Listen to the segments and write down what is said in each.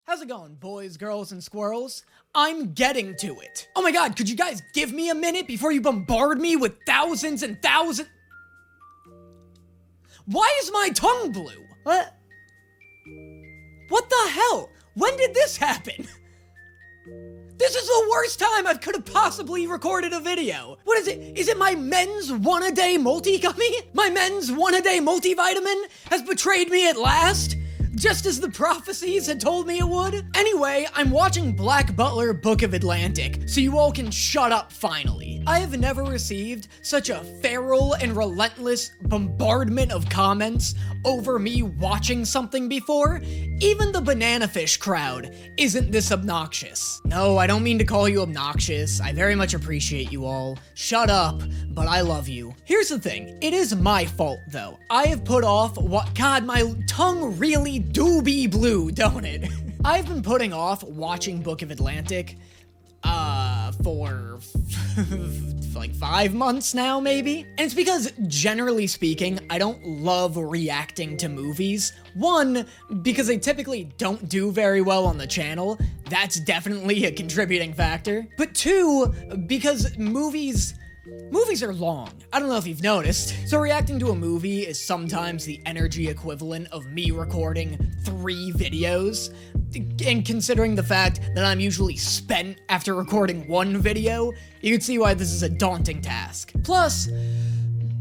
How's it going, boys, girls, and squirrels? I'm getting to it. Oh my god, could you guys give me a minute before you bombard me with thousands and thousands? Why is my tongue blue? What? What the hell? When did this happen? This is the worst time I could have possibly recorded a video. What is it? Is it my men's one-a-day multi-gummy? My men's one-a-day multivitamin has betrayed me at last? Just as the prophecies had told me it would? Anyway, I'm watching Black Butler Book of Atlantic, so you all can shut up finally. I have never received such a feral and relentless bombardment of comments over me watching something before. Even the banana fish crowd isn't this obnoxious. No, I don't mean to call you obnoxious. I very much appreciate you all. Shut up, but I love you. Here's the thing. It is my fault, though. I have put off what- God, my tongue really do be blue, don't it? I've been putting off watching Book of Atlantic, for like 5 months now, maybe? And it's because, generally speaking, I don't love reacting to movies. One, because they typically don't do very well on the channel. That's definitely a contributing factor. But two, because movies are long. I don't know if you've noticed. So reacting to a movie is sometimes the energy equivalent of me recording 3 videos. And considering the fact that I'm usually spent after recording 1 video, you can see why this is a daunting task. Plus,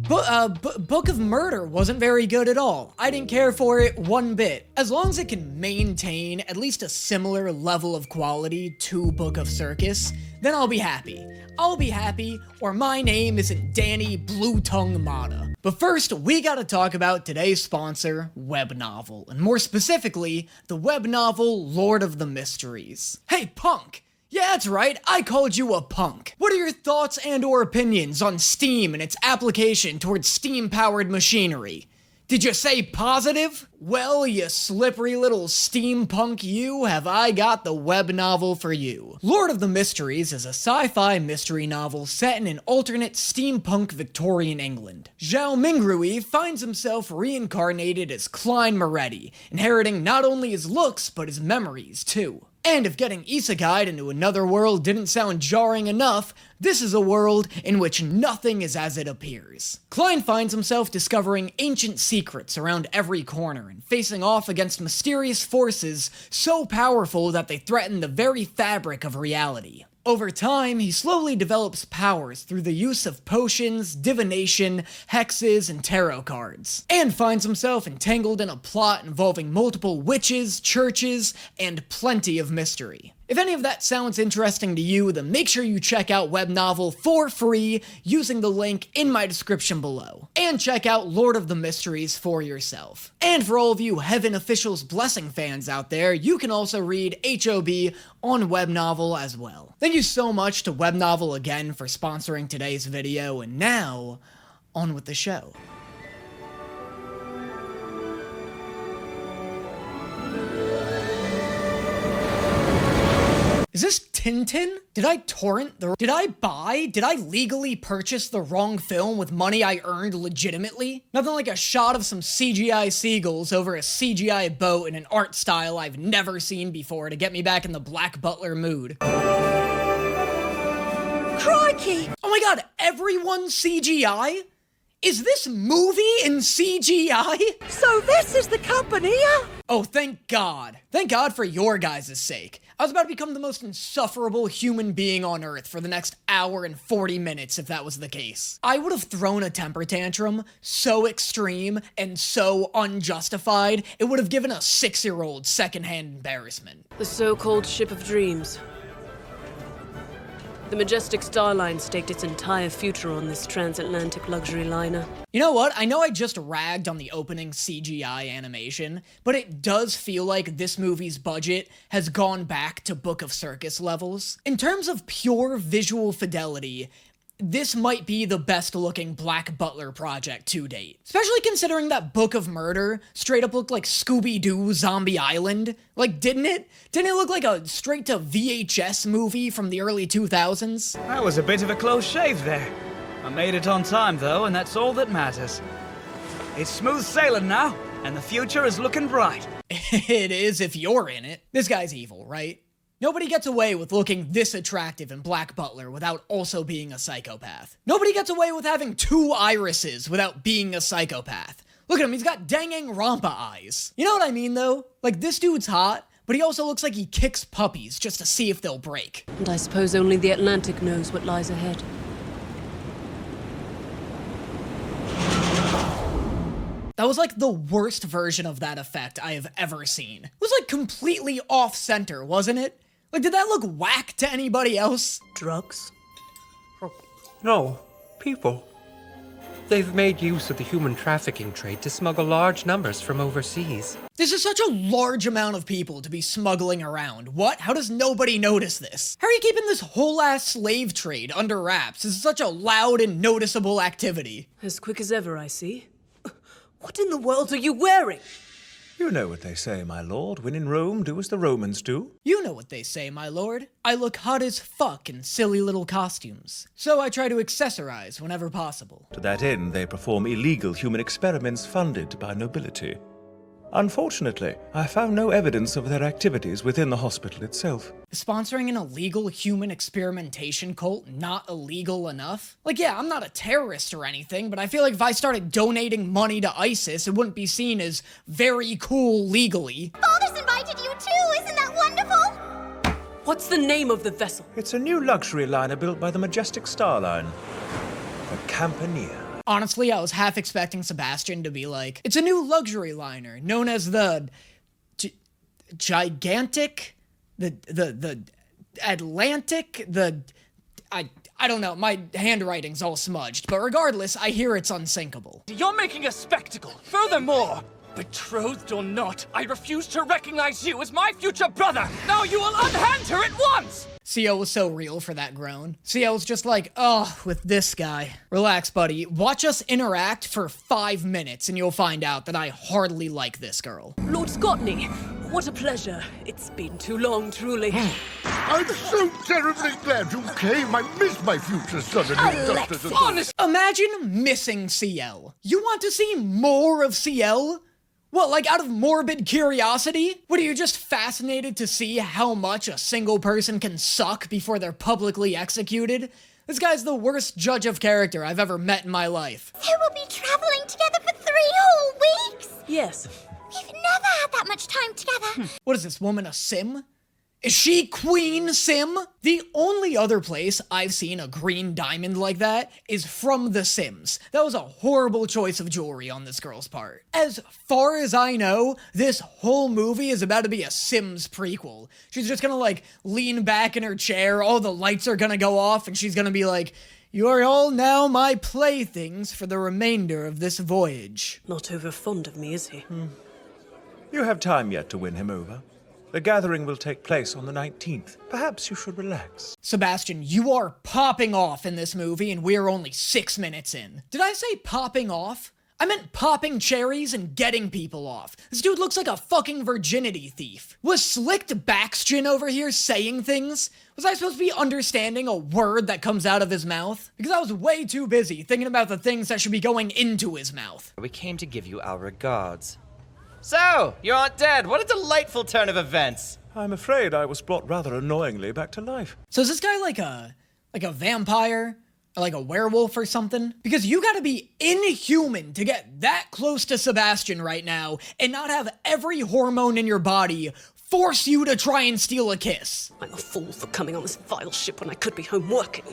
Book of Murder wasn't very good at all. I didn't care for it one bit. As long as it can maintain at least a similar level of quality to Book of Circus, then I'll be happy. I'll be happy, or my name isn't Danny Blue Tongue Mata. But first, we gotta talk about today's sponsor, web novel, and more specifically, the web novel Lord of the Mysteries. Hey, punk! Yeah, that's right, I called you a punk. What are your thoughts and or opinions on Steam and its application towards Steam-powered machinery? Did you say positive? Well, you slippery little steampunk you, have I got the web novel for you. Lord of the Mysteries is a sci-fi mystery novel set in an alternate steampunk Victorian England. Zhao Mingrui finds himself reincarnated as Klein Moretti, inheriting not only his looks, but his memories, too. And if getting isekai'd into another world didn't sound jarring enough, this is a world in which nothing is as it appears. Klein finds himself discovering ancient secrets around every corner and facing off against mysterious forces so powerful that they threaten the very fabric of reality. Over time, he slowly develops powers through the use of potions, divination, hexes, and tarot cards, and finds himself entangled in a plot involving multiple witches, churches, and plenty of mystery. If any of that sounds interesting to you, then make sure you check out Web Novel for free using the link in my description below. And check out Lord of the Mysteries for yourself. And for all of you Heaven Officials Blessing fans out there, you can also read HOB on Web Novel as well. Thank you so much to Web Novel again for sponsoring today's video, and now, on with the show. Is this Tintin? Did I legally purchase the wrong film with money I earned legitimately? Nothing like a shot of some CGI seagulls over a CGI boat in an art style I've never seen before to get me back in the Black Butler mood. Crikey! Oh my god, everyone's CGI? Is this movie in CGI? So this is the company, Oh, thank God. Thank God for your guys' sake. I was about to become the most insufferable human being on Earth for the next hour and 40 minutes if that was the case. I would have thrown a temper tantrum so extreme and so unjustified, it would have given a 6-year-old secondhand embarrassment. The so-called Ship of Dreams. The majestic Star Line staked its entire future on this transatlantic luxury liner. You know what? I know I just ragged on the opening CGI animation, but it does feel like this movie's budget has gone back to Book of Circus levels. In terms of pure visual fidelity, this might be the best looking Black Butler project to date. Especially considering that Book of Murder straight up looked like Scooby-Doo Zombie Island. Like, didn't it? Didn't it look like a straight to VHS movie from the early 2000s? That was a bit of a close shave there. I made it on time though, and that's all that matters. It's smooth sailing now, and the future is looking bright. It is if you're in it. This guy's evil, right? Nobody gets away with looking this attractive in Black Butler without also being a psychopath. Nobody gets away with having 2 irises without being a psychopath. Look at him, he's got danging Rampa eyes. You know what I mean, though? Like, this dude's hot, but he also looks like he kicks puppies just to see if they'll break. And I suppose only the Atlantic knows what lies ahead. That was like the worst version of that effect I have ever seen. It was like completely off-center, wasn't it? Like, did that look whack to anybody else? Drugs? No, people. They've made use of the human trafficking trade to smuggle large numbers from overseas. This is such a large amount of people to be smuggling around. What? How does nobody notice this? How are you keeping this whole-ass slave trade under wraps? This is such a loud and noticeable activity. As quick as ever, I see. What in the world are you wearing? You know what they say, my lord. When in Rome, do as the Romans do. You know what they say, my lord. I look hot as fuck in silly little costumes. So I try to accessorize whenever possible. To that end, they perform illegal human experiments funded by nobility. Unfortunately, I found no evidence of their activities within the hospital itself. Is sponsoring an illegal human experimentation cult not illegal enough? Like, yeah, I'm not a terrorist or anything, but I feel like if I started donating money to ISIS, it wouldn't be seen as very cool legally. Father's invited you too, isn't that wonderful? What's the name of the vessel? It's a new luxury liner built by the Majestic Star Line. The Campania. Honestly, I was half expecting Sebastian to be like, it's a new luxury liner known as the Gigantic, the Atlantic, I don't know, my handwriting's all smudged, but regardless, I hear it's unsinkable. You're making a spectacle. Furthermore, betrothed or not, I refuse to recognize you as my future brother. Now you will unhand her at once! CO was so real for that groan. CO was just like, oh, with this guy. Relax, buddy. Watch us interact for 5 minutes and you'll find out that I hardly like this girl. Lord Scotney, what a pleasure. It's been too long, truly. I'm so terribly glad you came. I miss my future son-in-law. Honest. Imagine missing CL. You want to see more of CL? What, like out of morbid curiosity? What, are you just fascinated to see how much a single person can suck before they're publicly executed? This guy's the worst judge of character I've ever met in my life. They will be traveling together for 3 whole weeks. Yes. We've never had that much time together. What is this woman, a sim? Is she Queen Sim? The only other place I've seen a green diamond like that is from The Sims. That was a horrible choice of jewelry on this girl's part. As far as I know, this whole movie is about to be a Sims prequel. She's just gonna like lean back in her chair, all the lights are gonna go off, and she's gonna be like, "You are all now my playthings for the remainder of this voyage." Not over fond of me, is he? You have time yet to win him over. The gathering will take place on the 19th. Perhaps you should relax. Sebastian, you are popping off in this movie, and we're only 6 minutes in. Did I say popping off? I meant popping cherries and getting people off. This dude looks like a fucking virginity thief. Was Slicked Baxton over here saying things? Was I supposed to be understanding a word that comes out of his mouth? Because I was way too busy thinking about the things that should be going into his mouth. We came to give you our regards. So, you aren't dead. What a delightful turn of events. I'm afraid I was brought rather annoyingly back to life. So is this guy like a vampire? Or like a werewolf or something? Because you gotta be inhuman to get that close to Sebastian right now and not have every hormone in your body force you to try and steal a kiss. I'm a fool for coming on this vile ship when I could be home working.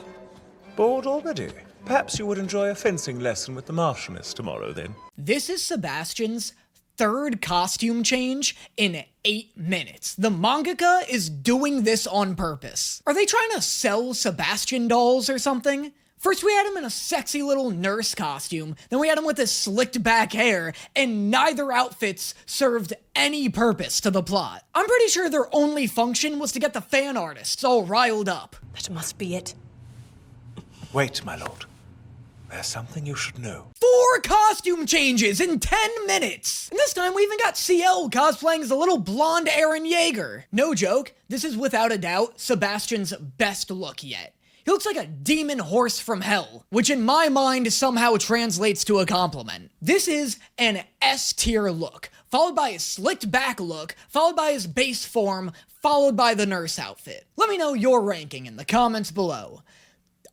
Bored already? Perhaps you would enjoy a fencing lesson with the Marchioness tomorrow, then. This is Sebastian's 3rd costume change in 8 minutes. The mangaka is doing this on purpose. Are they trying to sell Sebastian dolls or something? First we had him in a sexy little nurse costume, then we had him with his slicked back hair, and neither outfits served any purpose to the plot. I'm pretty sure their only function was to get the fan artists all riled up. That must be it. Wait, my lord. There's something you should know. 4 costume changes in 10 minutes! And this time we even got CL cosplaying as a little blonde Eren Yeager. No joke, this is without a doubt Sebastian's best look yet. He looks like a demon horse from hell, which in my mind somehow translates to a compliment. This is an S-tier look, followed by a slicked back look, followed by his base form, followed by the nurse outfit. Let me know your ranking in the comments below.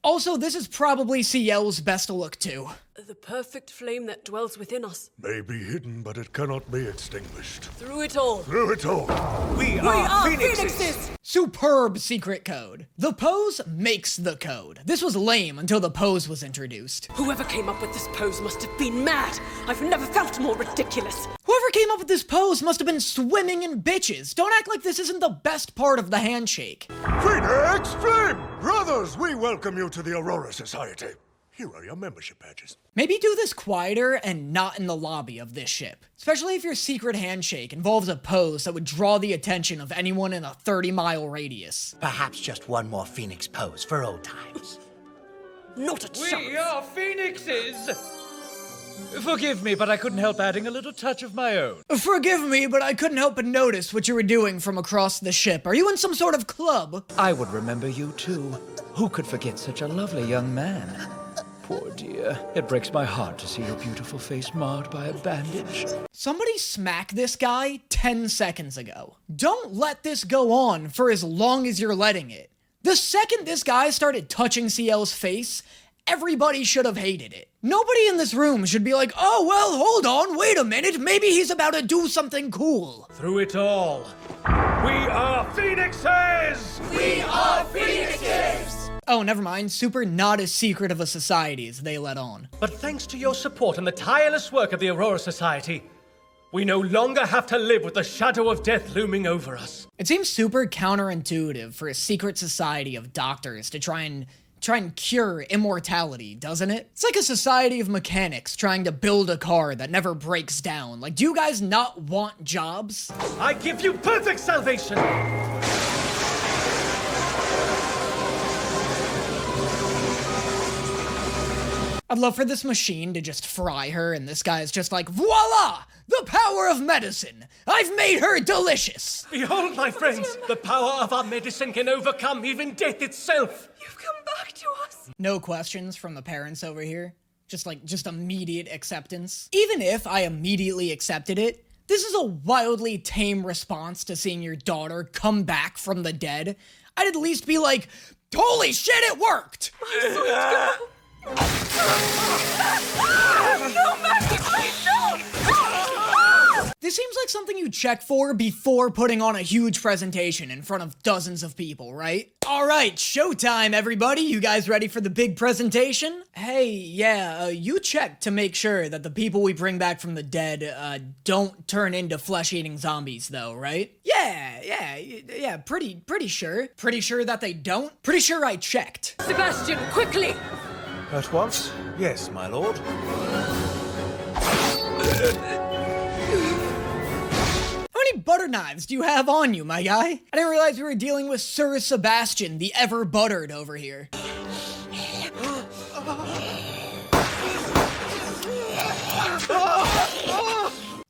Also, this is probably CL's best look too. The perfect flame that dwells within us. May be hidden, but it cannot be extinguished. Through it all. Through it all. We are phoenixes! Superb secret code. The pose makes the code. This was lame until the pose was introduced. Whoever came up with this pose must have been mad. I've never felt more ridiculous. Whoever came up with this pose must have been swimming in bitches. Don't act like this isn't the best part of the handshake. Phoenix Flame! Brothers, we welcome you to the Aurora Society. Here are your membership badges. Maybe do this quieter and not in the lobby of this ship. Especially if your secret handshake involves a pose that would draw the attention of anyone in a 30-mile radius. Perhaps just one more Phoenix pose for old times. Not a chance. We are phoenixes! Forgive me, but I couldn't help adding a little touch of my own. Forgive me, but I couldn't help but notice what you were doing from across the ship. Are you in some sort of club? I would remember you too. Who could forget such a lovely young man? Poor dear. It breaks my heart to see your beautiful face marred by a bandage. Somebody smack this guy 10 seconds ago. Don't let this go on for as long as you're letting it. The second this guy started touching CL's face, everybody should have hated it. Nobody in this room should be like, oh, well, hold on, wait a minute, maybe he's about to do something cool. Through it all, we are phoenixes! We are phoenixes! Oh, never mind, super not as secret of a society as they let on. But thanks to your support and the tireless work of the Aurora Society, we no longer have to live with the shadow of death looming over us. It seems super counterintuitive for a secret society of doctors to try and cure immortality, doesn't it? It's like a society of mechanics trying to build a car that never breaks down. Like, do you guys not want jobs? I give you perfect salvation! I'd love for this machine to just fry her, and this guy's just like, voila! The power of medicine! I've made her delicious! Behold, my friends, the power of our medicine can overcome even death itself! You've come back to us! No questions from the parents over here. Just immediate acceptance. Even if I immediately accepted it, this is a wildly tame response to seeing your daughter come back from the dead. I'd at least be like, holy shit, it worked! My sweet girl! No, Maggie, please don't! This seems like something you check for before putting on a huge presentation in front of dozens of people, right? All right, showtime, everybody. You guys ready for the big presentation? Hey, yeah, you check to make sure that the people we bring back from the dead, don't turn into flesh-eating zombies, though, right? Yeah, pretty sure. Pretty sure that they don't? Pretty sure I checked. Sebastian, quickly! At once? Yes, my lord. How many butter knives do you have on you, my guy? I didn't realize we were dealing with Sir Sebastian, the ever-buttered over here.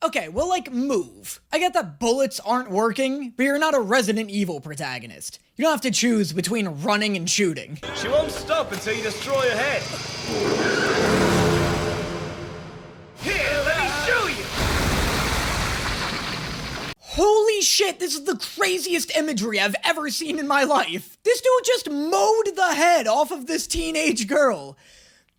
Okay, well, like, move. I get that bullets aren't working, but you're not a Resident Evil protagonist. You don't have to choose between running and shooting. She won't stop until you destroy her head. Here, let me show you! Holy shit, this is the craziest imagery I've ever seen in my life. This dude just mowed the head off of this teenage girl.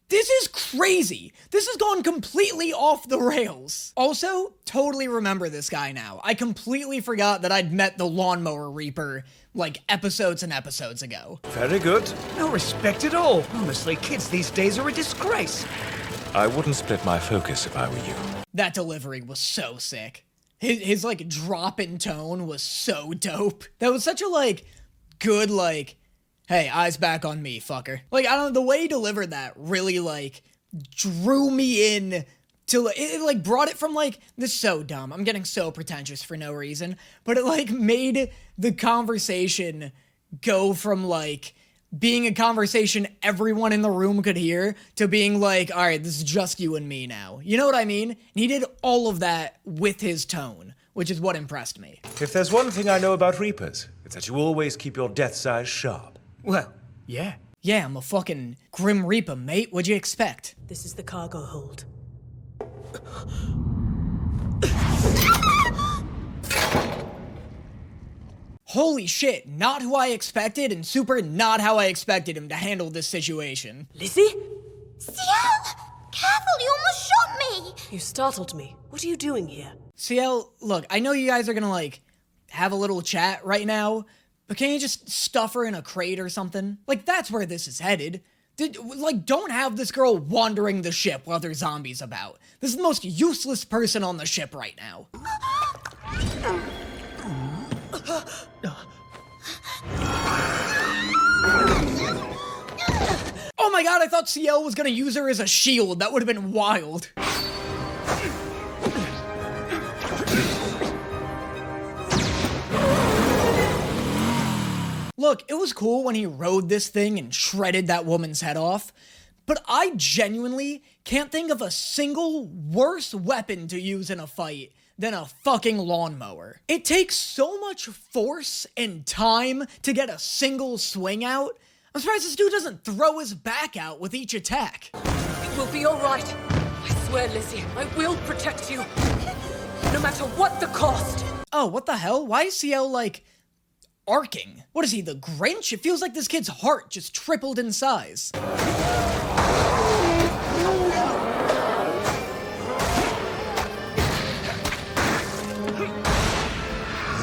This is crazy. This has gone completely off the rails. Also, totally remember this guy now. I completely forgot that I'd met the Lawnmower Reaper, like, episodes and episodes ago. Very good. No respect at all. Honestly, kids these days are a disgrace. I wouldn't split my focus if I were you. That delivery was so sick. His like, drop in tone was so dope. That was such a, like, good, like, hey, eyes back on me, fucker. Like, I don't know, the way he delivered that really, like, drew me in to, it like, brought it from, like, this is so dumb. I'm getting so pretentious for no reason. But it, like, made the conversation go from, like, being a conversation everyone in the room could hear to being like, all right, this is just you and me now. You know what I mean? And he did all of that with his tone, which is what impressed me. If there's one thing I know about Reapers, it's that you always keep your death's eyes sharp. Well, yeah. Yeah, I'm a fucking Grim Reaper, mate. What'd you expect? This is the cargo hold. Holy shit, not who I expected, and super not how I expected him to handle this situation. Lizzie? Ciel! Careful, you almost shot me! You startled me. What are you doing here? Ciel, look, I know you guys are gonna, like, have a little chat right now, but can you just stuff her in a crate or something? Like, that's where this is headed. Don't have this girl wandering the ship while there's zombies about. This is the most useless person on the ship right now. Oh my god, I thought Ciel was gonna use her as a shield. That would have been wild. Look, it was cool when he rode this thing and shredded that woman's head off, but I genuinely can't think of a single worse weapon to use in a fight than a fucking lawnmower. It takes so much force and time to get a single swing out. I'm surprised this dude doesn't throw his back out with each attack. It will be all right. I swear, Lizzie, I will protect you. No matter what the cost. Oh, what the hell? Why is Ciel, like, arcing? What is he, the Grinch? It feels like this kid's heart just tripled in size.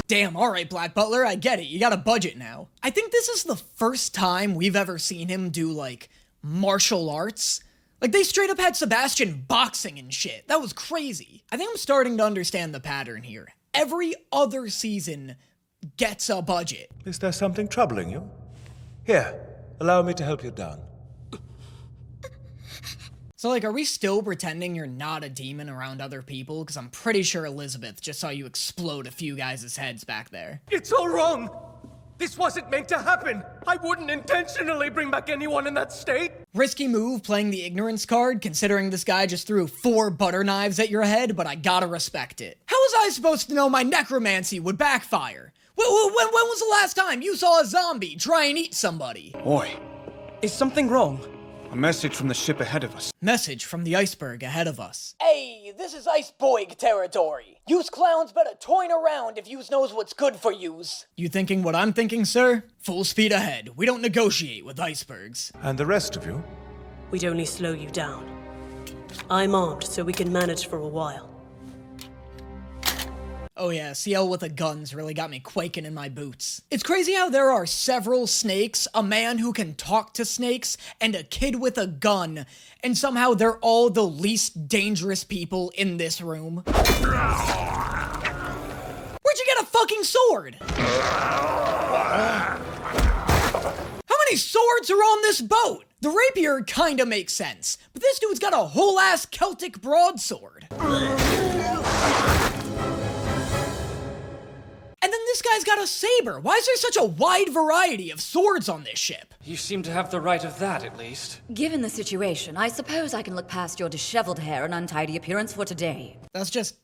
Damn, alright, Black Butler, I get it. You got a budget now. I think this is the first time we've ever seen him do, like, martial arts. Like, they straight up had Sebastian boxing and shit. That was crazy. I think I'm starting to understand the pattern here. Every other season gets a budget. Is there something troubling you? Here, allow me to help you down. So, like, are we still pretending you're not a demon around other people? Because I'm pretty sure Elizabeth just saw you explode a few guys' heads back there. It's all wrong! This wasn't meant to happen! I wouldn't intentionally bring back anyone in that state! Risky move playing the ignorance card, considering this guy just threw 4 butter knives at your head, but I gotta respect it. How was I supposed to know my necromancy would backfire? When was the last time you saw a zombie try and eat somebody? Oi, is something wrong? A message from the ship ahead of us. Message from the iceberg ahead of us. Hey, this is Iceberg territory. Yous clowns better toin around if yous knows what's good for yous. You thinking what I'm thinking, sir? Full speed ahead. We don't negotiate with icebergs. And the rest of you? We'd only slow you down. I'm armed, so we can manage for a while. Oh yeah, Ciel with a gun's really got me quaking in my boots. It's crazy how there are several snakes, a man who can talk to snakes, and a kid with a gun, and somehow they're all the least dangerous people in this room. Where'd you get a fucking sword? How many swords are on this boat? The rapier kinda makes sense, but this dude's got a whole-ass Celtic broadsword. And then this guy's got a saber. Why is there such a wide variety of swords on this ship? You seem to have the right of that, at least. Given the situation, I suppose I can look past your disheveled hair and untidy appearance for today. That's just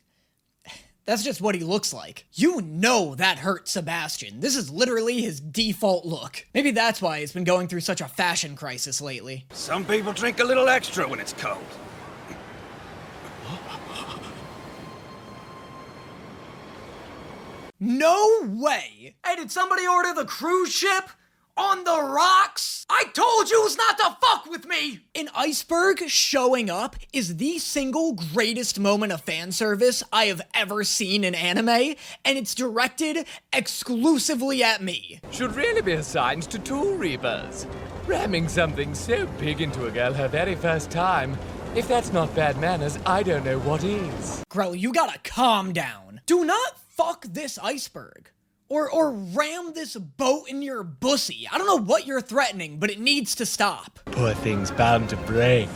what he looks like. You know that hurt Sebastian. This is literally his default look. Maybe that's why he's been going through such a fashion crisis lately. Some people drink a little extra when it's cold. No way! Hey, did somebody order the cruise ship? On the rocks? I told you not to fuck with me! An iceberg showing up is the single greatest moment of fan service I have ever seen in anime, and it's directed exclusively at me. Should really be assigned to 2 Reapers. Ramming something so big into a girl her very first time. If that's not bad manners, I don't know what is. Grell, you gotta calm down. Do not fuck this iceberg. Or ram this boat in your bussy. I don't know what you're threatening, but it needs to stop. Poor thing's bound to break.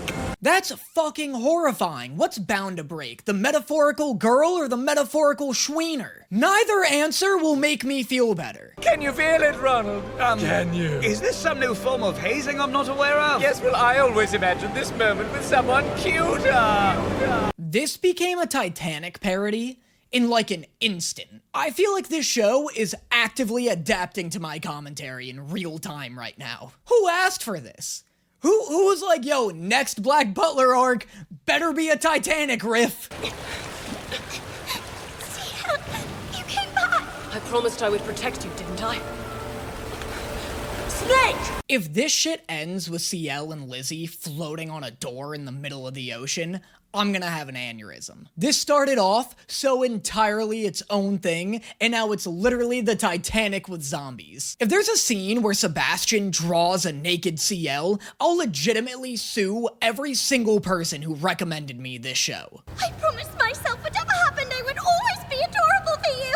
That's fucking horrifying. What's bound to break? The metaphorical girl or the metaphorical schweener? Neither answer will make me feel better. Can you feel it, Ronald? Can you? Is this some new form of hazing I'm not aware of? Yes, well, I always imagine this moment with someone cuter. This became a Titanic parody. in like an instant. I feel like this show is actively adapting to my commentary in real time right now. Who asked for this? Who was like, yo, next Black Butler arc better be a Titanic riff? You came back! I promised I would protect you, didn't I? Snake! If this shit ends with CL and Lizzie floating on a door in the middle of the ocean, I'm gonna have an aneurysm. This started off so entirely its own thing, and now it's literally the Titanic with zombies. If there's a scene where Sebastian draws a naked CL, I'll legitimately sue every single person who recommended me this show. I promised myself whatever happened, I would always be adorable for you!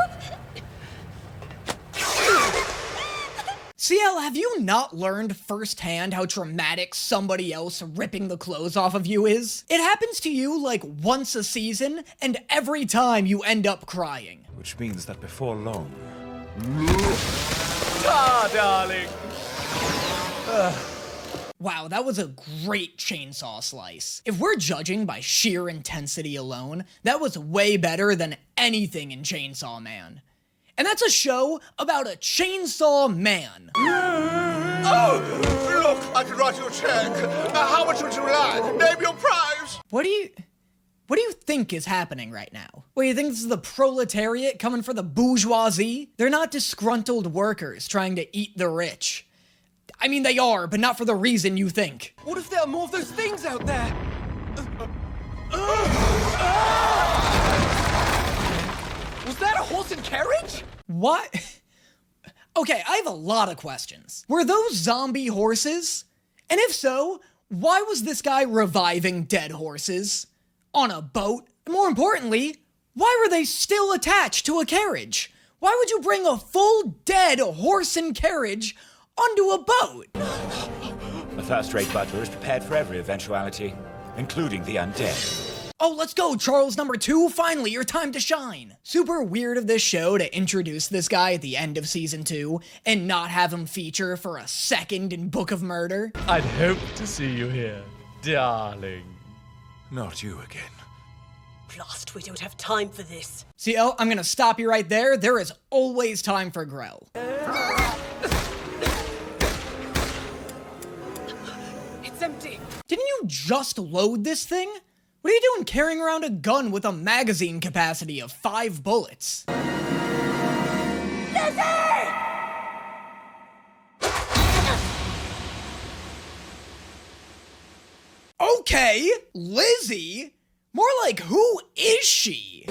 CL, have you not learned firsthand how traumatic somebody else ripping the clothes off of you is? It happens to you like once a season, and every time you end up crying. Which means that before long... Ah, darling! Wow, that was a great chainsaw slice. If we're judging by sheer intensity alone, that was way better than anything in Chainsaw Man. And that's a show about a chainsaw man. Oh, look, I can write you a check. How much would you like? Name your prize. What do you think is happening right now? What, you think this is the proletariat coming for the bourgeoisie? They're not disgruntled workers trying to eat the rich. I mean, they are, but not for the reason you think. What if there are more of those things out there? Was that a horse and carriage? What? Okay, I have a lot of questions. Were those zombie horses? And if so, why was this guy reviving dead horses? On a boat? More importantly, why were they still attached to a carriage? Why would you bring a full dead horse and carriage onto a boat? The first-rate butler is prepared for every eventuality, including the undead. Oh, let's go, Charles number 2. Finally, your time to shine. Super weird of this show to introduce this guy at the end of season 2 and not have him feature for a second in Book of Murder. I'd hope to see you here, darling. Not you again. Blast, we don't have time for this. See, oh, I'm gonna stop you right there. There is always time for Grell. It's empty. Didn't you just load this thing? What are you doing carrying around a gun with a magazine capacity of 5 bullets? Lizzie! Okay, Lizzie? More like, who is she?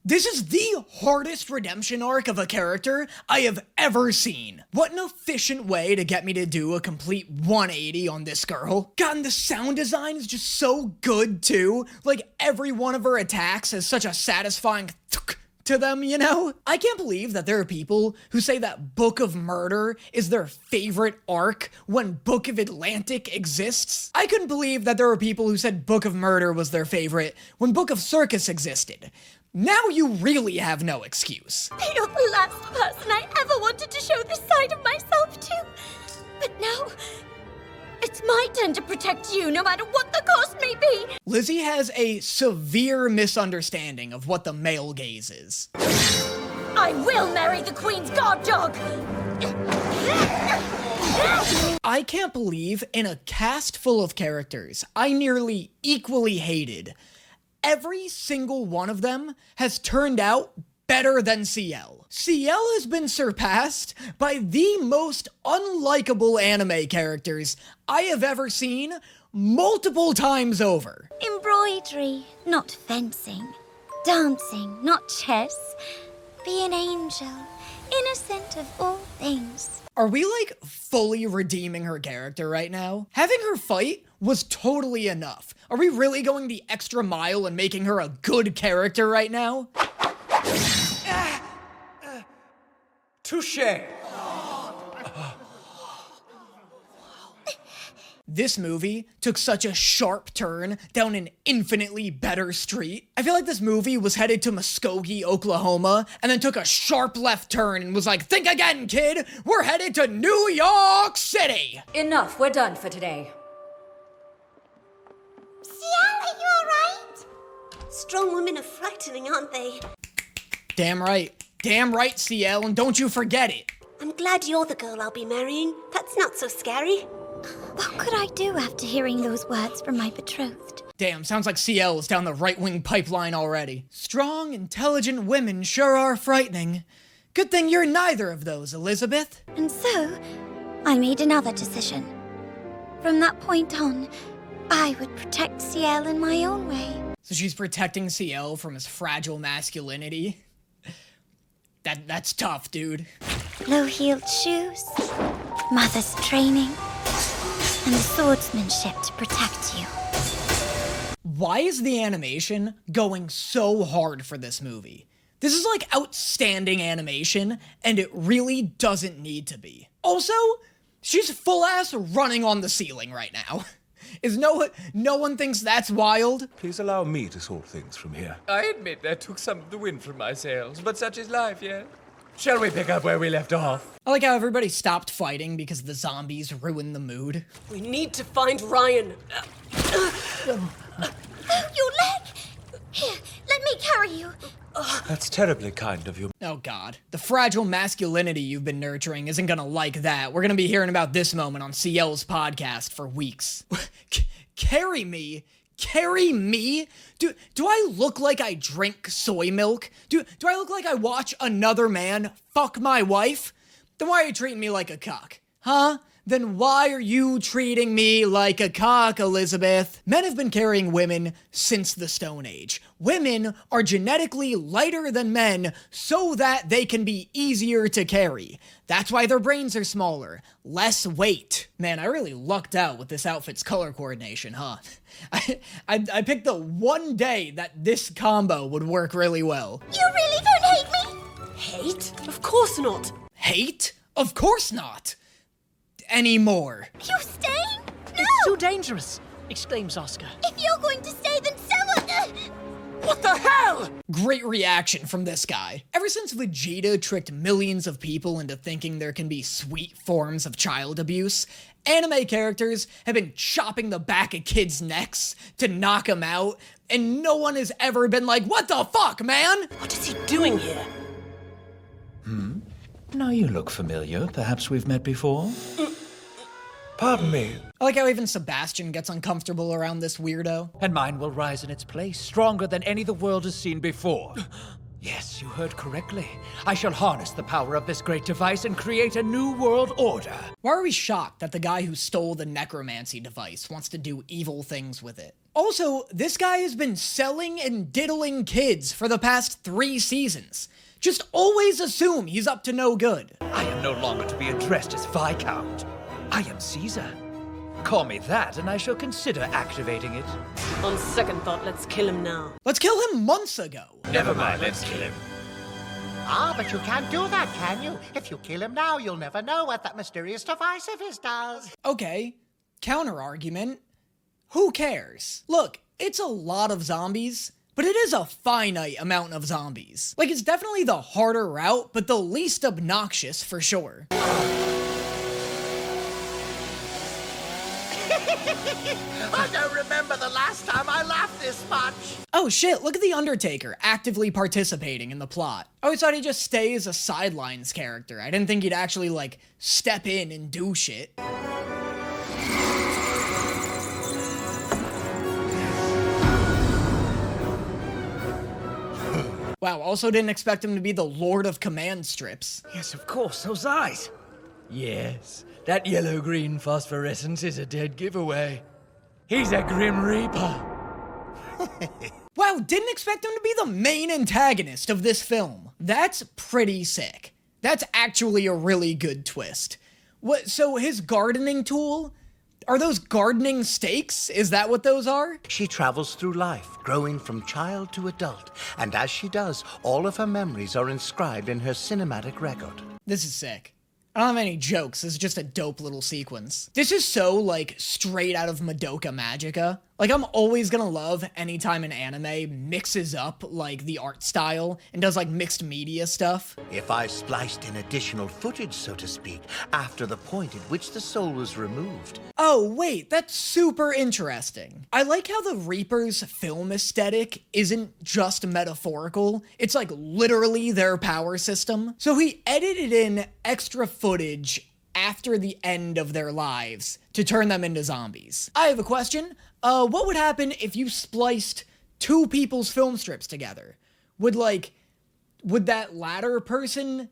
This is the hardest redemption arc of a character I have ever seen. What an efficient way to get me to do a complete 180 on this girl. God, and the sound design is just so good too. Like, every one of her attacks has such a satisfying to them, you know? I can't believe that there are people who say that Book of Murder is their favorite arc when Book of Atlantic exists. I couldn't believe that there were people who said Book of Murder was their favorite when Book of Circus existed. Now you really have no excuse. You're the last person I ever wanted to show this side of myself to. But now, it's my turn to protect you, no matter what the cost may be. Lizzie has a severe misunderstanding of what the male gaze is. I will marry the Queen's guard dog. I can't believe in a cast full of characters I nearly equally hated, every single one of them has turned out better than CL. CL has been surpassed by the most unlikable anime characters I have ever seen multiple times over. Embroidery, not fencing. Dancing, not chess. Be an angel, innocent of all things. Are we like fully redeeming her character right now? Having her fight was totally enough. Are we really going the extra mile and making her a good character right now? Touché! this movie took such a sharp turn down an infinitely better street. I feel like this movie was headed to Muskogee, Oklahoma, and then took a sharp left turn and was like, think again, kid! We're headed to New York City! Enough, we're done for today. Ciel, are you alright? Strong women are frightening, aren't they? Damn right. Damn right, Ciel, and don't you forget it. I'm glad you're the girl I'll be marrying. That's not so scary. What could I do after hearing those words from my betrothed? Damn, sounds like Ciel's down the right-wing pipeline already. Strong, intelligent women sure are frightening. Good thing you're neither of those, Elizabeth. And so, I made another decision. From that point on, I would protect Ciel in my own way. So she's protecting Ciel from his fragile masculinity? That's tough, dude. Low-heeled shoes, mother's training, and the swordsmanship to protect you. Why is the animation going so hard for this movie? This is like outstanding animation, and it really doesn't need to be. Also, she's full-ass running on the ceiling right now. Is no one thinks that's wild? Please allow me to sort things from here. I admit that took some of the wind from my sails, but such is life, yeah? Shall we pick up where we left off? I like how everybody stopped fighting because the zombies ruined the mood. We need to find Ryan. Your leg! Here, let me carry you. That's terribly kind of you. Oh god. The fragile masculinity you've been nurturing isn't gonna like that. We're gonna be hearing about this moment on Ciel's podcast for weeks. Carry me? Carry me? Do I look like I drink soy milk? Do I look like I watch another man fuck my wife? Then why are you treating me like a cock? Huh? Then why are you treating me like a cock, Elizabeth? Men have been carrying women since the Stone Age. Women are genetically lighter than men so that they can be easier to carry. That's why their brains are smaller. Less weight. Man, I really lucked out with this outfit's color coordination, huh? I picked the one day that this combo would work really well. You really don't hate me? Hate? Of course not. Hate? Of course not. Anymore. You staying? No! It's too dangerous, exclaims Oscar. If you're going to stay, then someone... What the hell? Great reaction from this guy. Ever since Vegeta tricked millions of people into thinking there can be sweet forms of child abuse, anime characters have been chopping the back of kids' necks to knock them out, and no one has ever been like, what the fuck, man? What is he doing here? Now you look familiar. Perhaps we've met before? Pardon me. I like how even Sebastian gets uncomfortable around this weirdo. And mine will rise in its place, stronger than any the world has seen before. Yes, you heard correctly. I shall harness the power of this great device and create a new world order. Why are we shocked that the guy who stole the necromancy device wants to do evil things with it? Also, this guy has been selling and diddling kids for the past 3 seasons. Just always assume he's up to no good. I am no longer to be addressed as Viscount. I am Caesar. Call me that, and I shall consider activating it. On second thought, let's kill him now. Let's kill him months ago. Never mind, let's kill him. Ah, but you can't do that, can you? If you kill him now, you'll never know what that mysterious device of his does. Okay, counter argument. Who cares? Look, it's a lot of zombies, but it is a finite amount of zombies. Like, it's definitely the harder route, but the least obnoxious for sure. I don't remember the last time I laughed this much. Oh shit, look at The Undertaker actively participating in the plot. I always thought he'd just stay as a sidelines character. I didn't think he'd actually, like, step in and do shit. Wow, also didn't expect him to be the Lord of Command strips. Yes, of course, those eyes. Yes, that yellow-green phosphorescence is a dead giveaway. He's a Grim Reaper. Wow, didn't expect him to be the main antagonist of this film. That's pretty sick. That's actually a really good twist. What, so his gardening tool? Are those gardening stakes? Is that what those are? She travels through life, growing from child to adult. And as she does, all of her memories are inscribed in her cinematic record. This is sick. I don't have any jokes. This is just a dope little sequence. This is so, like, straight out of Madoka Magica. Like, I'm always gonna love anytime an anime mixes up, like, the art style and does, like, mixed media stuff. If I spliced in additional footage, so to speak, after the point at which the soul was removed. Oh, wait, that's super interesting. I like how the Reaper's film aesthetic isn't just metaphorical. It's, like, literally their power system. So he edited in extra footage after the end of their lives to turn them into zombies. I have a question. What would happen if you spliced two people's film strips together? Would that latter person,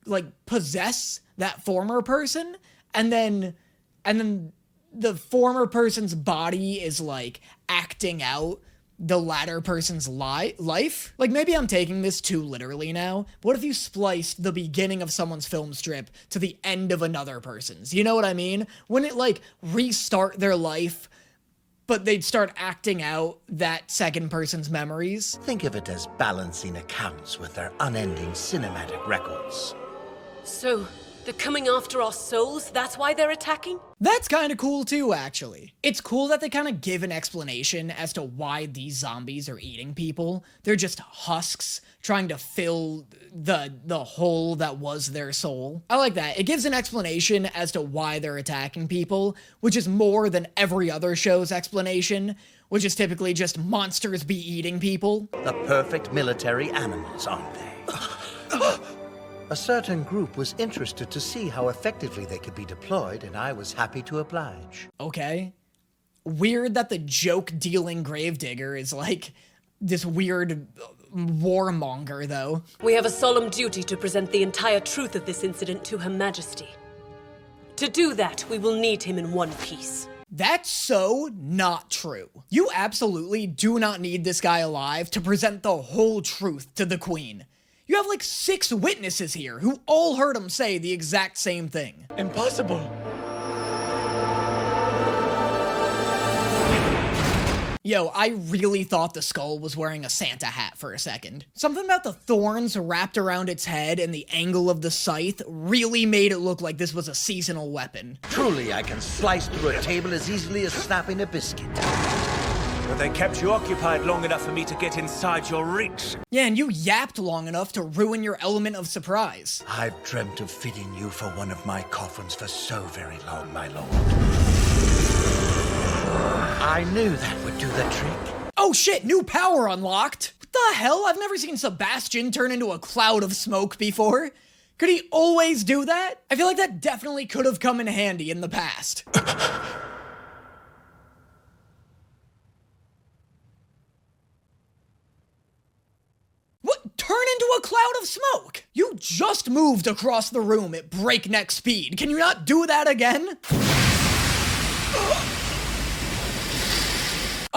like, possess that former person? And then the former person's body is, like, acting out the latter person's life? Like, maybe I'm taking this too literally now. But what if you spliced the beginning of someone's film strip to the end of another person's? You know what I mean? Wouldn't it, like, restart their life, but they'd start acting out that second person's memories? Think of it as balancing accounts with their unending cinematic records. So, they're coming after our souls? That's why they're attacking? That's kind of cool too, actually. It's cool that they kind of give an explanation as to why these zombies are eating people. They're just husks trying to fill the hole that was their soul. I like that. It gives an explanation as to why they're attacking people, which is more than every other show's explanation, which is typically just monsters be eating people. The perfect military animals, aren't they? A certain group was interested to see how effectively they could be deployed, and I was happy to oblige. Okay. Weird that the joke-dealing gravedigger is like this weird warmonger, though. We have a solemn duty to present the entire truth of this incident to Her Majesty. To do that, we will need him in one piece. That's so not true. You absolutely do not need this guy alive to present the whole truth to the Queen. You have like 6 witnesses here who all heard him say the exact same thing. Impossible. Yo, I really thought the skull was wearing a Santa hat for a second. Something about the thorns wrapped around its head and the angle of the scythe really made it look like this was a seasonal weapon. Truly, I can slice through a table as easily as snapping a biscuit. But they kept you occupied long enough for me to get inside your reach. Yeah, and you yapped long enough to ruin your element of surprise. I've dreamt of fitting you for one of my coffins for so very long, my lord. I knew that would do the trick. Oh shit, new power unlocked! What the hell? I've never seen Sebastian turn into a cloud of smoke before. Could he always do that? I feel like that definitely could have come in handy in the past. What? Turn into a cloud of smoke? You just moved across the room at breakneck speed. Can you not do that again?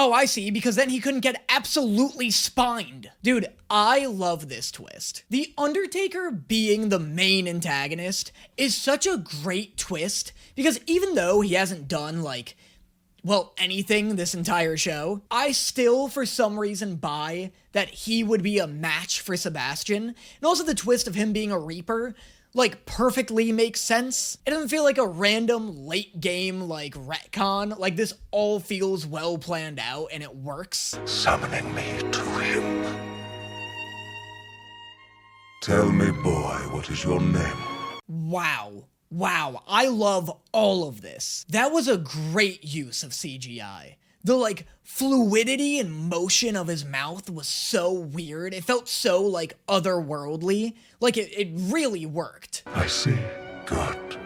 Oh, I see, because then he couldn't get absolutely spined. Dude, I love this twist. The Undertaker being the main antagonist is such a great twist, because even though he hasn't done, like, well, anything this entire show, I still, for some reason, buy that he would be a match for Sebastian. And also the twist of him being a Reaper, like, perfectly makes sense. It doesn't feel like a random late game, like, retcon. Like, this all feels well planned out and it works. Summoning me to him. Tell me, boy, what is your name? Wow. Wow, I love all of this. That was a great use of CGI. The, like, fluidity and motion of his mouth was so weird. It felt so, like, otherworldly. Like, it really worked. I see. Good.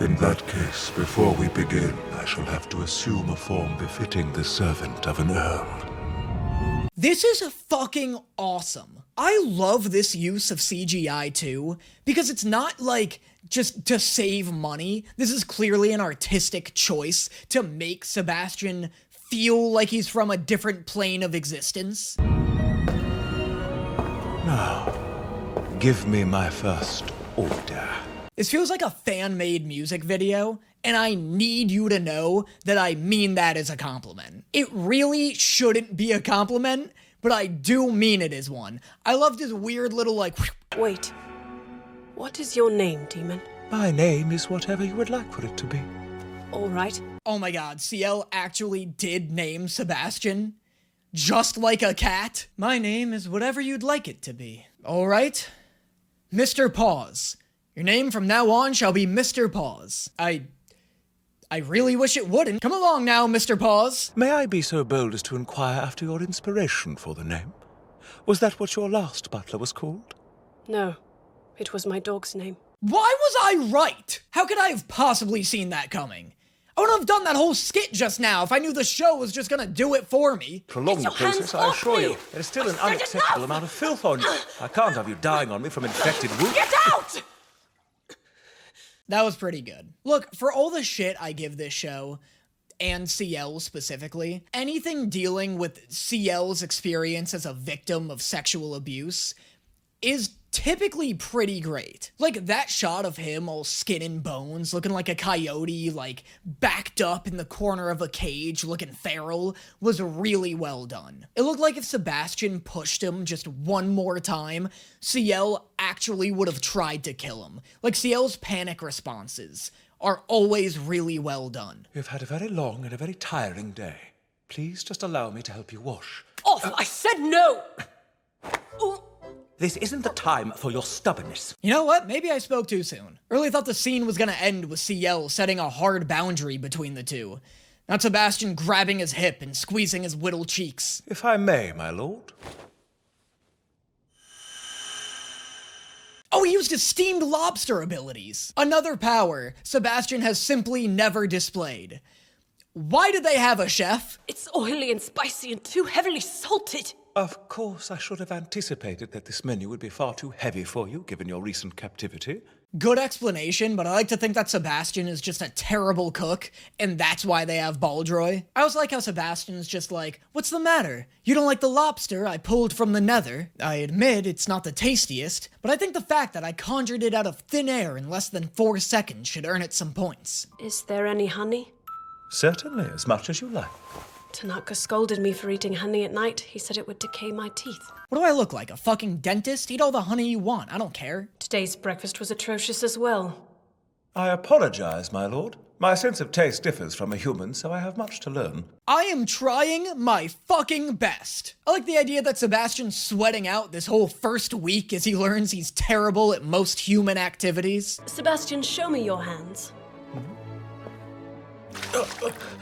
In that case, before we begin, I shall have to assume a form befitting the servant of an earl. This is fucking awesome. I love this use of CGI too, because it's not like just to save money. This is clearly an artistic choice to make Sebastian feel like he's from a different plane of existence. Now, give me my first order. This feels like a fan-made music video, and I need you to know that I mean that as a compliment. It really shouldn't be a compliment, but I do mean it as one. I loved his weird little, like... Wait. What is your name, demon? My name is whatever you would like for it to be. All right. Oh my god, CL actually did name Sebastian? Just like a cat? My name is whatever you'd like it to be. Alright? Mr. Paws. Your name from now on shall be Mr. Paws. I really wish it wouldn't. Come along now, Mr. Paws. May I be so bold as to inquire after your inspiration for the name? Was that what your last butler was called? No, it was my dog's name. Why was I right? How could I have possibly seen that coming? I would have done that whole skit just now if I knew the show was just gonna do it for me. Prolong the process, I assure you. There is still an unacceptable amount of filth on you. I can't have you dying on me from infected wounds. Get out! That was pretty good. Look, for all the shit I give this show, and CL specifically, anything dealing with CL's experience as a victim of sexual abuse is typically pretty great. Like, that shot of him all skin and bones, looking like a coyote, like, backed up in the corner of a cage, looking feral, was really well done. It looked like if Sebastian pushed him just one more time, CL actually would have tried to kill him. Like, CL's panic responses are always really well done. You've had a very long and a very tiring day. Please just allow me to help you wash. Off! I said no! This isn't the time for your stubbornness. You know what? Maybe I spoke too soon. I really thought the scene was gonna end with CL setting a hard boundary between the two. Not Sebastian grabbing his hip and squeezing his whittle cheeks. If I may, my lord. Oh, he used his steamed lobster abilities. Another power Sebastian has simply never displayed. Why did they have a chef? It's oily and spicy and too heavily salted. Of course, I should have anticipated that this menu would be far too heavy for you, given your recent captivity. Good explanation, but I like to think that Sebastian is just a terrible cook, and that's why they have Baldroy. I also like how Sebastian is just like, what's the matter? You don't like the lobster I pulled from the nether? I admit it's not the tastiest, but I think the fact that I conjured it out of thin air in less than 4 seconds should earn it some points. Is there any honey? Certainly, as much as you like. Tanaka scolded me for eating honey at night. He said it would decay my teeth. What do I look like, a fucking dentist? Eat all the honey you want, I don't care. Today's breakfast was atrocious as well. I apologize, my lord. My sense of taste differs from a human, so I have much to learn. I am trying my fucking best. I like the idea that Sebastian's sweating out this whole first week as he learns he's terrible at most human activities. Sebastian, show me your hands.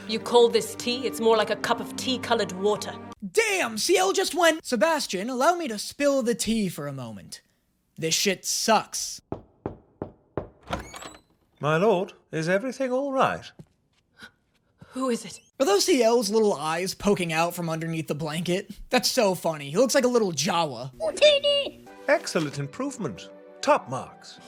You call this tea? It's more like a cup of tea-colored water. Damn, CL just went. Sebastian, allow me to spill the tea for a moment. This shit sucks. My lord, is everything all right? Who is it? Are those CL's little eyes poking out from underneath the blanket? That's so funny. He looks like a little Jawa. Excellent improvement. Top marks.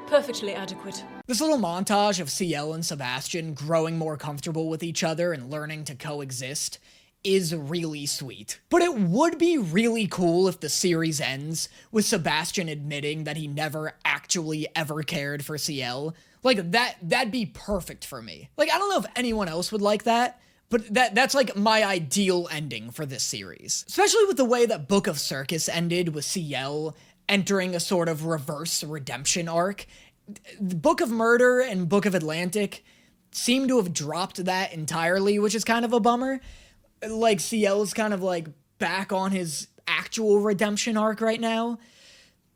Perfectly adequate. This little montage of CL and Sebastian growing more comfortable with each other and learning to coexist is really sweet. But it would be really cool if the series ends with Sebastian admitting that he never actually ever cared for CL. Like, that'd be perfect for me. Like, I don't know if anyone else would like that, but that's like my ideal ending for this series. Especially with the way that Book of Circus ended with CL entering a sort of reverse redemption arc. Book of Murder and Book of Atlantic seem to have dropped that entirely, which is kind of a bummer. Like, CL's kind of like back on his actual redemption arc right now.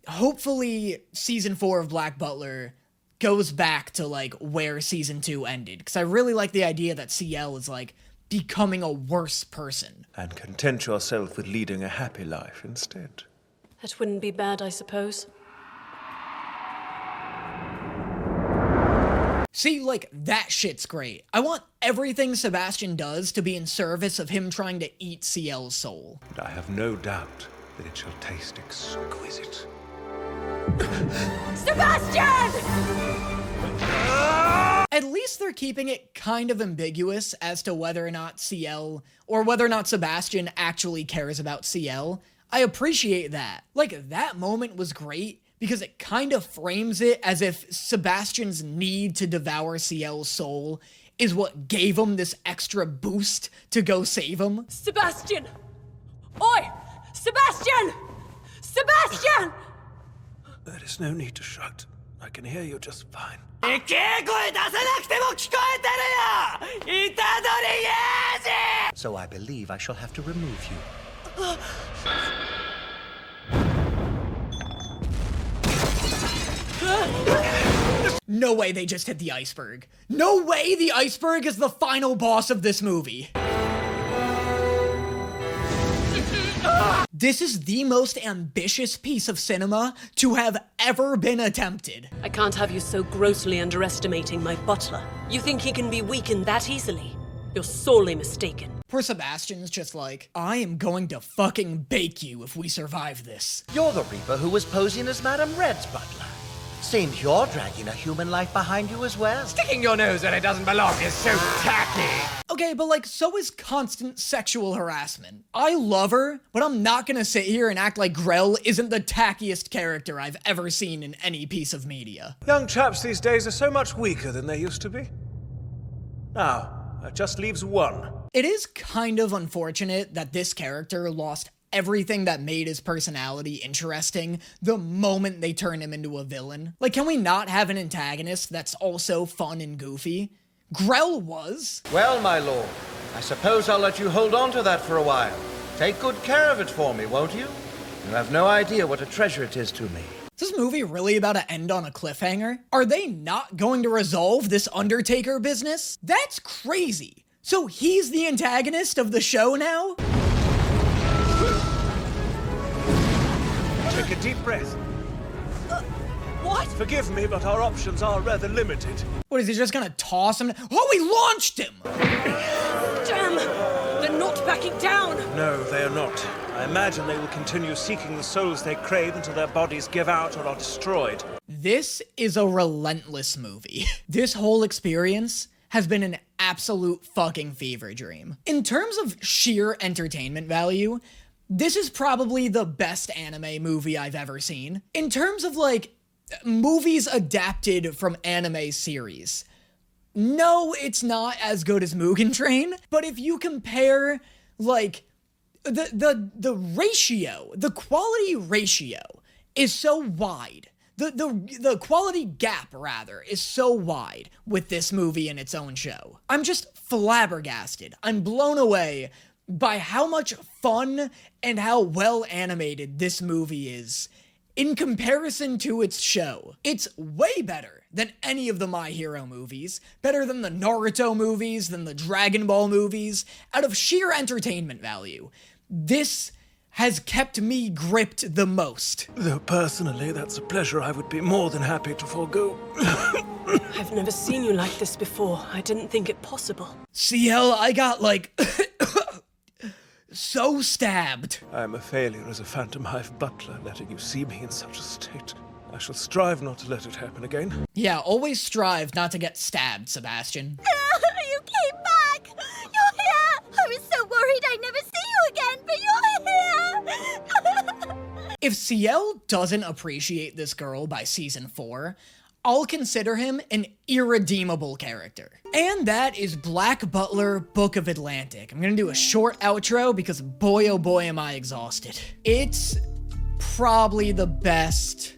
Hopefully season 4 of Black Butler goes back to like where season 2 ended, because I really like the idea that CL is like becoming a worse person. And content yourself with leading a happy life instead. That wouldn't be bad, I suppose. See, like, that shit's great. I want everything Sebastian does to be in service of him trying to eat CL's soul. And I have no doubt that it shall taste exquisite. Sebastian! At least they're keeping it kind of ambiguous as to whether or not CL, or whether or not Sebastian actually cares about CL. I appreciate that. Like, that moment was great because it kind of frames it as if Sebastian's need to devour CL's soul is what gave him this extra boost to go save him. Sebastian! Oi! Sebastian! Sebastian! There is no need to shout. I can hear you just fine. So I believe I shall have to remove you. No way they just hit the iceberg. No way the iceberg is the final boss of this movie. This is the most ambitious piece of cinema to have ever been attempted. I can't have you so grossly underestimating my butler. You think he can be weakened that easily? You're sorely mistaken. Poor Sebastian's just like, I am going to fucking bake you if we survive this. You're the Reaper who was posing as Madame Red's butler. Seems you're dragging a human life behind you as well. Sticking your nose where it doesn't belong is so tacky. Okay, but like, so is constant sexual harassment. I love her, but I'm not gonna sit here and act like Grell isn't the tackiest character I've ever seen in any piece of media. Young chaps these days are so much weaker than they used to be. Now, that just leaves one. It is kind of unfortunate that this character lost everything that made his personality interesting the moment they turn him into a villain. Like, can we not have an antagonist that's also fun and goofy? Grell was. Well, my lord, I suppose I'll let you hold on to that for a while. Take good care of it for me, won't you? You have no idea what a treasure it is to me. Is this movie really about to end on a cliffhanger? Are they not going to resolve this Undertaker business? That's crazy. So he's the antagonist of the show now? Take a deep breath. What? Forgive me, but our options are rather limited. What, is he just gonna toss him? Oh, he launched him! Damn! They're not backing down! No, they are not. I imagine they will continue seeking the souls they crave until their bodies give out or are destroyed. This is a relentless movie. This whole experience has been an absolute fucking fever dream. In terms of sheer entertainment value, this is probably the best anime movie I've ever seen. In terms of, like, movies adapted from anime series, no, it's not as good as Mugen Train, but if you compare, like, the ratio, the quality ratio is so wide. The quality gap, rather, is so wide with this movie and its own show. I'm just flabbergasted. I'm blown away by how much fun and how well animated this movie is in comparison to its show. It's way better than any of the My Hero movies, better than the Naruto movies, than the Dragon Ball movies. Out of sheer entertainment value, this has kept me gripped the most. Though personally, that's a pleasure I would be more than happy to forego. I've never seen you like this before. I didn't think it possible. CL, I got, like, so stabbed. I am a failure as a Phantom Hive butler, letting you see me in such a state. I shall strive not to let it happen again. Yeah, always strive not to get stabbed, Sebastian. You came back! You're here! I was so worried I'd never see you again, but you're here! If CL doesn't appreciate this girl by season 4, I'll consider him an irredeemable character. And that is Black Butler, Book of Atlantic. I'm gonna do a short outro because boy oh boy am I exhausted. It's probably the best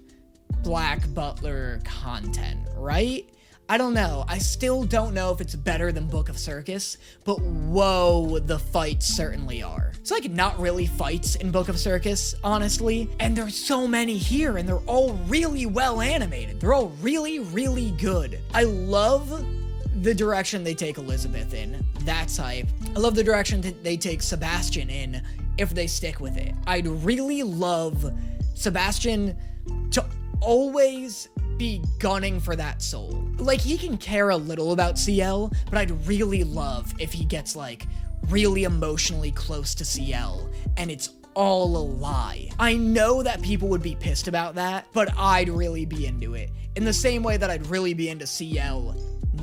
Black Butler content, right? I don't know. I still don't know if it's better than Book of Circus, but whoa, the fights certainly are. It's like not really fights in Book of Circus, honestly, and there's so many here, and they're all really well animated. They're all really, really good. I love the direction they take Elizabeth in. That's hype. I love the direction that they take Sebastian in if they stick with it. I'd really love Sebastian to always be gunning for that soul. Like, he can care a little about CL, but I'd really love if he gets, like, really emotionally close to CL, and it's all a lie. I know that people would be pissed about that, but I'd really be into it. In the same way that I'd really be into CL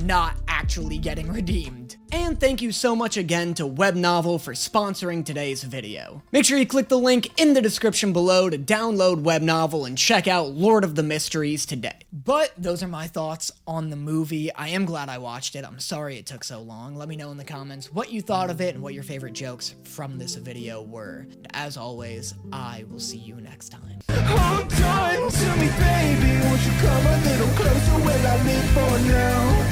not actually getting redeemed. And thank you so much again to Web Novel for sponsoring today's video. Make sure you click the link in the description below to download Web Novel and check out Lord of the Mysteries today. But those are my thoughts on the movie. I am glad I watched it. I'm sorry it took so long. Let me know in the comments what you thought of it and what your favorite jokes from this video were. As always, I will see you next time. Hold on to me, baby. Won't you come a little closer? Where I live for now?